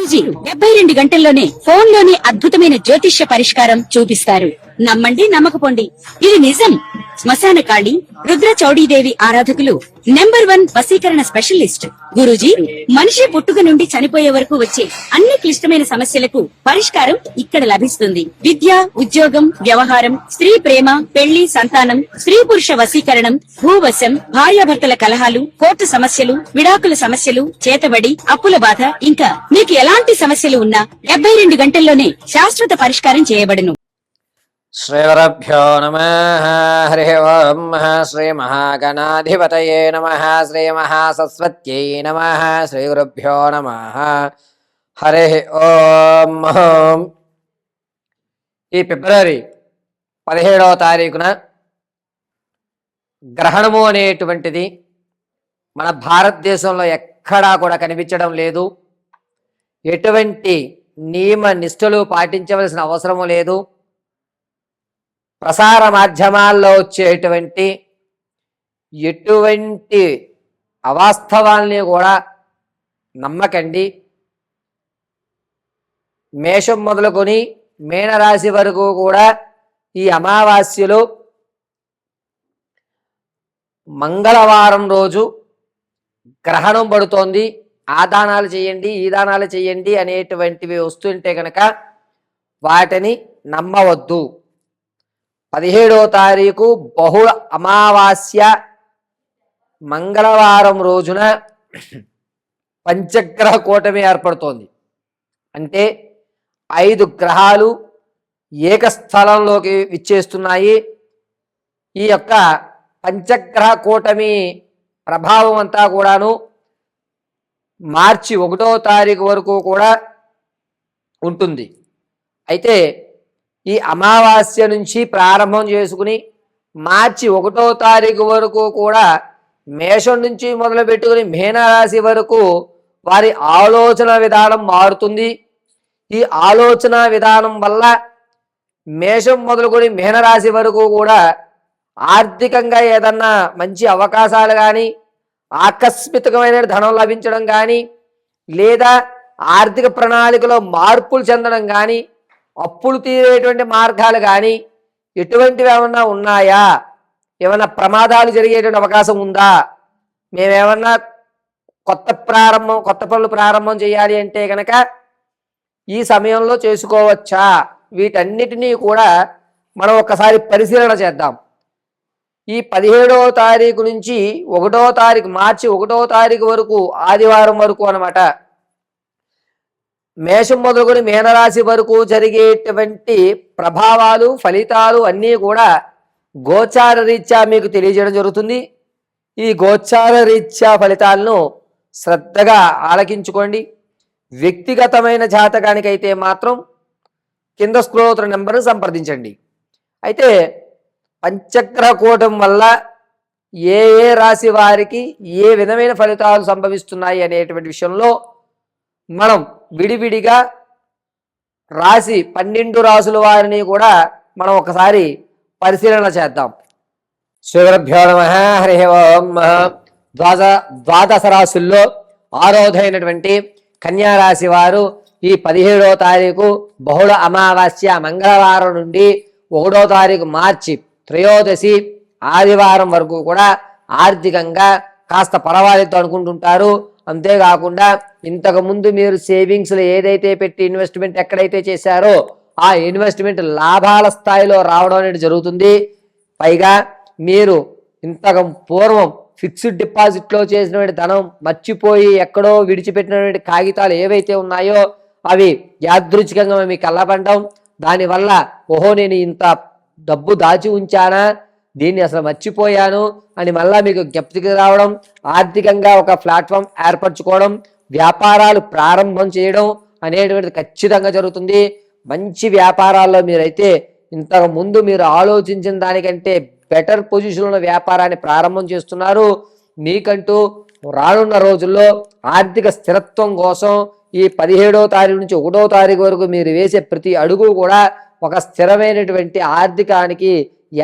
గురూజీ 72 గంటల్లోనే ఫోన్ లోనే అద్భుతమైన జ్యోతిష్య పరిష్కారం చూపిస్తారు. నమ్మండి, నమ్మకపోండి, ఇది నిజం. శ్మశాన కాళి రుద్ర చౌడీదేవి ఆరాధకులు నంబర్ 1 వశీకరణ స్పెషలిస్ట్ గురూజీ. మనిషి పుట్టుక నుండి చనిపోయే వరకు వచ్చే అన్ని క్లిష్టమైన సమస్యలకు పరిష్కారం ఇక్కడ లభిస్తుంది. విద్య, ఉద్యోగం, వ్యవహారం, స్త్రీ ప్రేమ, పెళ్లి, సంతానం, స్త్రీ పురుష వశీకరణం, భూవశం, భార్యాభర్తల కలహాలు, కోర్టు సమస్యలు, విడాకుల సమస్యలు, చేతబడి, అప్పుల బాధ, ఇంకా మీకు ఎలాంటి సమస్యలు ఉన్నా 72 గంటల్లోనే శాశ్వత పరిష్కారం చేయబడును. శ్రీగురుభ్యో నమః. హరి ఓం. శ్రీ మహాగణాధిపతయే నమః. శ్రీ మహాసరస్వత్యై నమః. శ్రీగురుభ్యో నమః. హరి ఓం. ఈ ఫిబ్రవరి 17వ తారీఖున గ్రహణము అనేటువంటిది మన భారతదేశంలో ఎక్కడా కూడా కనిపించడం లేదు. ఎటువంటి నియమ నిష్ఠలు పాటించవలసిన అవసరము లేదు. ప్రసార మాధ్యమాల్లో వచ్చేటువంటి ఎటువంటి అవాస్తవాల్ని కూడా నమ్మకండి. మేషం మొదలుకొని మీనరాశి వరకు కూడా ఈ అమావాస్యలో మంగళవారం రోజు గ్రహణం పడుతోంది. ఆ దానాలు చేయండి, ఈ దానాలు చేయండి అనేటువంటివి వస్తుంటే కనుక వాటిని నమ్మవద్దు. 17వ తారీఖు బహుళ అమావాస్య మంగళవారం రోజున పంచగ్రహ కూటమి ఏర్పడుతోంది. అంటే 5 గ్రహాలు ఏకస్థలంలోకి విచ్చేస్తున్నాయి. ఈ యొక్క పంచగ్రహ కూటమి ప్రభావం అంతా కూడాను మార్చి 1వ తారీఖు వరకు కూడా ఉంటుంది. అయితే ఈ అమావాస్య నుంచి ప్రారంభం చేసుకుని మార్చి 1వ తారీఖు వరకు కూడా మేషం నుంచి మొదలు పెట్టుకుని మీనరాశి వరకు వారి ఆలోచన విధానం మారుతుంది. ఈ ఆలోచన విధానం వల్ల మేషం మొదలుకొని మీనరాశి వరకు కూడా ఆర్థికంగా ఏదన్నా మంచి అవకాశాలు కానీ, ఆకస్మికమైన ధనం లభించడం కానీ, లేదా ఆర్థిక ప్రణాళికలో మార్పులు చెందడం కానీ, అప్పులు తీరేటువంటి మార్గాలు కానీ ఎటువంటివి ఏమన్నా ఉన్నాయా, ఏమన్నా ప్రమాదాలు జరిగేటువంటి అవకాశం ఉందా, మేమేమన్నా కొత్త పనులు ప్రారంభం చేయాలి అంటే కనుక ఈ సమయంలో చేసుకోవచ్చా, వీటన్నిటినీ కూడా మనం ఒకసారి పరిశీలన చేద్దాం. ఈ 17వ తారీఖు నుంచి 1వ తారీఖు మార్చి 1వ తారీఖు వరకు ఆదివారం వరకు అన్నమాట, మేషం మొదలుకొని మీనరాశి వరకు జరిగేటువంటి ప్రభావాలు, ఫలితాలు అన్నీ కూడా గోచార రీత్యా మీకు తెలియజేయడం జరుగుతుంది. ఈ గోచార రీత్యా ఫలితాలను శ్రద్ధగా ఆలకించుకోండి. వ్యక్తిగతమైన జాతకానికైతే మాత్రం కింద స్క్రోల్ అవుతున్న నెంబర్ను సంప్రదించండి. అయితే పంచగ్రహ కూటమి వల్ల ఏ ఏ రాశి వారికి ఏ విధమైన ఫలితాలు సంభవిస్తున్నాయి అనేటువంటి విషయంలో మనం విడివిడిగా రాశి 12 రాసుల వారిని కూడా మనం ఒకసారి పరిశీలన చేద్దాం. శ్రీగురుభ్యో నమః. హరి ఓం. ద్వాదశ రాశుల్లో 6వదైనటువంటి కన్యారాశి వారు ఈ 17వ తారీఖు బహుళ అమావాస్య మంగళవారం నుండి 1వ తారీఖు మార్చి త్రయోదశి ఆదివారం వరకు కూడా ఆర్థికంగా కాస్త పర్వాలేదు అనుకుంటుంటారు. అంతేకాకుండా ఇంతకుముందు మీరు సేవింగ్స్లో ఏదైతే పెట్టి ఇన్వెస్ట్మెంట్ ఎక్కడైతే చేశారో ఆ ఇన్వెస్ట్మెంట్ లాభాల స్థాయిలో రావడం అనేది జరుగుతుంది. పైగా మీరు ఇంతకు పూర్వం ఫిక్స్డ్ డిపాజిట్లో చేసినటువంటి ధనం మర్చిపోయి ఎక్కడో విడిచిపెట్టినటువంటి కాగితాలు ఏవైతే ఉన్నాయో అవి యాదృచ్ఛికంగా మీకు కళ్ళపడడం, దానివల్ల ఓహో నేను ఇంత డబ్బు దాచి ఉంచానా, దీన్ని అసలు మర్చిపోయాను అని మళ్ళా మీకు జ్ఞప్తికి రావడం, ఆర్థికంగా ఒక ప్లాట్ఫామ్ ఏర్పరచుకోవడం, వ్యాపారాలు ప్రారంభం చేయడం అనేటువంటిది ఖచ్చితంగా జరుగుతుంది. మంచి వ్యాపారాల్లో మీరైతే ఇంతకు ముందు మీరు ఆలోచించిన దానికంటే బెటర్ పొజిషన్లో ఉన్న వ్యాపారాన్ని ప్రారంభం చేస్తున్నారు. మీకంటూ రానున్న రోజుల్లో ఆర్థిక స్థిరత్వం కోసం ఈ 17వ తారీఖు నుంచి 1వ తారీఖు వరకు మీరు వేసే ప్రతి అడుగు కూడా ఒక స్థిరమైనటువంటి ఆర్థికానికి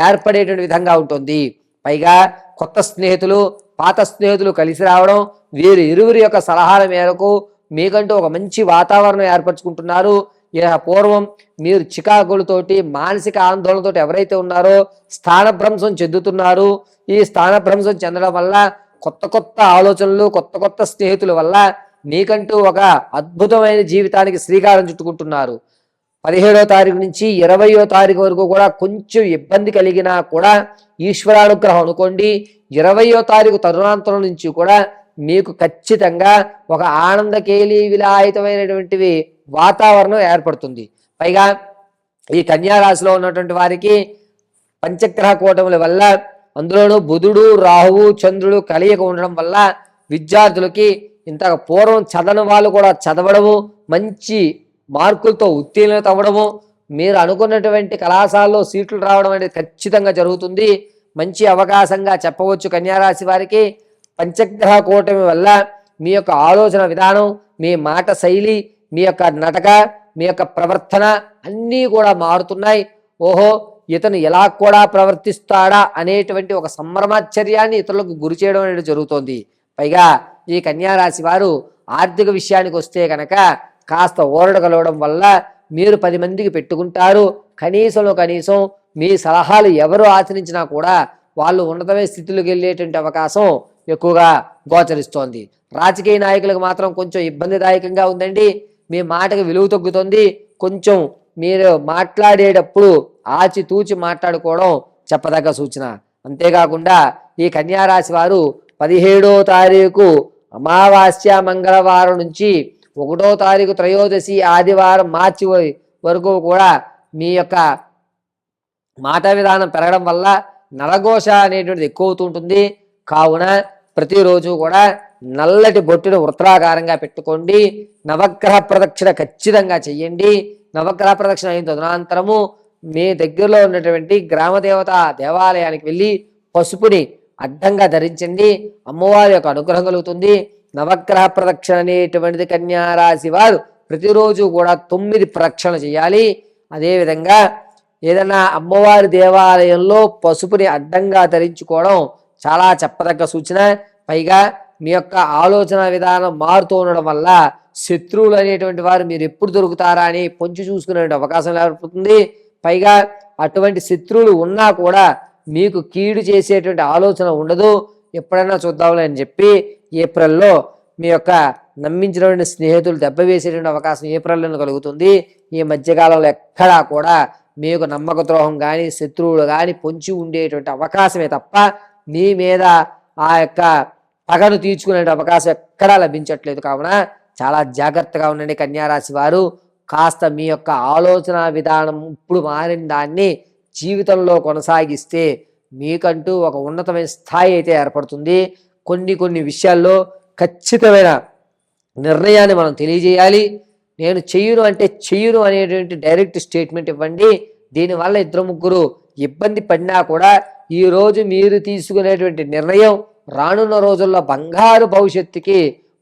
ఏర్పడేటువంటి విధంగా ఉంటుంది. పైగా కొత్త స్నేహితులు, పాత స్నేహితులు కలిసి రావడం, వీరు ఇరువురి యొక్క సలహాల మేరకు మీకంటూ ఒక మంచి వాతావరణం ఏర్పరచుకుంటున్నారు. ఇక పూర్వం మీరు చికాకులతోటి మానసిక ఆందోళనతోటి ఎవరైతే ఉన్నారో స్థానభ్రంశం చెందుతున్నారు. ఈ స్థానభ్రంశం చెందడం వల్ల కొత్త కొత్త ఆలోచనలు, కొత్త కొత్త స్నేహితుల వల్ల మీకంటూ ఒక అద్భుతమైన జీవితానికి శ్రీకారం చుట్టుకుంటున్నారు. 17వ తారీఖు నుంచి 20వ తారీఖు వరకు కూడా కొంచెం ఇబ్బంది కలిగినా కూడా ఈశ్వరానుగ్రహం అనుకోండి. 20వ తారీఖు తరుణాంతరం నుంచి కూడా మీకు ఖచ్చితంగా ఒక ఆనందకేలి విలాయితమైనటువంటివి వాతావరణం ఏర్పడుతుంది. పైగా ఈ కన్యా రాశిలో ఉన్నటువంటి వారికి పంచగ్రహ కూటముల వల్ల, అందులోనూ బుధుడు, రాహువు, చంద్రుడు కలయిక ఉండడం వల్ల విద్యార్థులకి ఇంత పూర్వం చదవని వాళ్ళు కూడా చదవడము, మంచి మార్కులతో ఉత్తీర్ణత అవ్వడము, మీరు అనుకున్నటువంటి కళాశాలలో సీట్లు రావడం అనేది ఖచ్చితంగా జరుగుతుంది. మంచి అవకాశంగా చెప్పవచ్చు. కన్యారాశి వారికి పంచగ్రహ కూటమి వల్ల మీ యొక్క ఆలోచన విధానం, మీ మాట శైలి, మీ యొక్క నటక, మీ యొక్క ప్రవర్తన అన్నీ కూడా మారుతున్నాయి. ఓహో, ఇతను ఎలా కూడా ప్రవర్తిస్తాడా అనేటువంటి ఒక సంభ్రమాశ్చర్యాన్ని ఇతరులకు గురి చేయడం అనేది జరుగుతోంది. పైగా ఈ కన్యారాశి వారు ఆర్థిక విషయానికి వస్తే కనుక కాస్త ఊరట కలవడం వల్ల మీరు 10 మందికి పెట్టుకుంటారు. కనీసంలో కనీసం మీ సలహాలు ఎవరు ఆచరించినా కూడా వాళ్ళు ఉన్నతమైన స్థితిలోకి వెళ్ళేటువంటి అవకాశం ఎక్కువగా గోచరిస్తోంది. రాజకీయ నాయకులకు మాత్రం కొంచెం ఇబ్బందిదాయకంగా ఉందండి. మీ మాటకి విలువ తగ్గుతుంది. కొంచెం మీరు మాట్లాడేటప్పుడు ఆచితూచి మాట్లాడుకోవడం చెప్పదగ్గ సూచన. అంతేకాకుండా ఈ కన్యారాశి వారు 17వ తారీఖు అమావాస్య మంగళవారం నుంచి 1వ తారీఖు త్రయోదశి ఆదివారం మార్చి వరకు కూడా మీ యొక్క మాట విధానం పెరగడం వల్ల నరఘోష అనేటువంటిది ఎక్కువ అవుతుంటుంది. కావున ప్రతిరోజు కూడా నల్లటి బొట్టును వృత్తాకారంగా పెట్టుకోండి. నవగ్రహ ప్రదక్షిణ ఖచ్చితంగా చెయ్యండి. నవగ్రహ ప్రదక్షిణ అయిన తదనంతరము మీ దగ్గరలో ఉన్నటువంటి గ్రామదేవత దేవాలయానికి వెళ్ళి పసుపుని అడ్డంగా ధరించండి. అమ్మవారి యొక్క అనుగ్రహం కలుగుతుంది. నవగ్రహ ప్రదక్షిణ అనేటువంటిది కన్యారాశి వారు ప్రతిరోజు కూడా 9 ప్రదక్షిణ చేయాలి. అదేవిధంగా ఏదైనా అమ్మవారి దేవాలయంలో పసుపుని అడ్డంగా ధరించుకోవడం చాలా చెప్పదగ్గ సూచన. పైగా మీ యొక్క ఆలోచన విధానం మారుతూ ఉండడం వల్ల శత్రువులు అనేటువంటి వారు మీరు ఎప్పుడు దొరుకుతారా అని పొంచి చూసుకునే అవకాశం ఏర్పడుతుంది. పైగా అటువంటి శత్రువులు ఉన్నా కూడా మీకు కీడు చేసేటువంటి ఆలోచన ఉండదు. ఎప్పుడైనా చూద్దాంలే అని చెప్పి ఏప్రిల్లో మీ యొక్క నమ్మించినటువంటి స్నేహితులు దెబ్బ వేసేటువంటి అవకాశం ఏప్రిల్లో కలుగుతుంది. ఈ మధ్యకాలంలో ఎక్కడా కూడా మీకు నమ్మక ద్రోహం కానీ శత్రువులు కానీ పొంచి ఉండేటువంటి అవకాశమే తప్ప మీ మీద ఆ యొక్క పగను తీర్చుకునే అవకాశం ఎక్కడా లభించట్లేదు. కావున చాలా జాగ్రత్తగా ఉండండి కన్యారాశి వారు. కాస్త మీ యొక్క ఆలోచన విధానం ఇప్పుడు మారిన దాన్ని జీవితంలో కొనసాగిస్తే మీకంటూ ఒక ఉన్నతమైన స్థాయి అయితే ఏర్పడుతుంది. కొన్ని విషయాల్లో ఖచ్చితమైన నిర్ణయాన్ని మనం తెలియజేయాలి. నేను చెయ్యను అంటే చెయ్యను అనేటువంటి డైరెక్ట్ స్టేట్మెంట్ ఇవ్వండి. దీనివల్ల 2-3 ఇబ్బంది పడినా కూడా ఈరోజు మీరు తీసుకునేటువంటి నిర్ణయం రానున్న రోజుల్లో బంగారు భవిష్యత్తుకి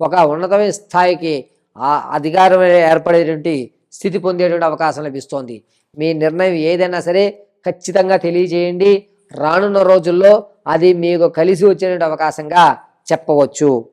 ఒక ఉన్నతమైన స్థాయికి ఆ అధికారం ఏర్పడేటువంటి స్థితి పొందేటువంటి అవకాశం లభిస్తోంది. మీ నిర్ణయం ఏదైనా సరే ఖచ్చితంగా తెలియజేయండి. రానున్న రోజుల్లో అది మీకు కలిసి వచ్చేటువంటి అవకాశంగా చెప్పవచ్చు.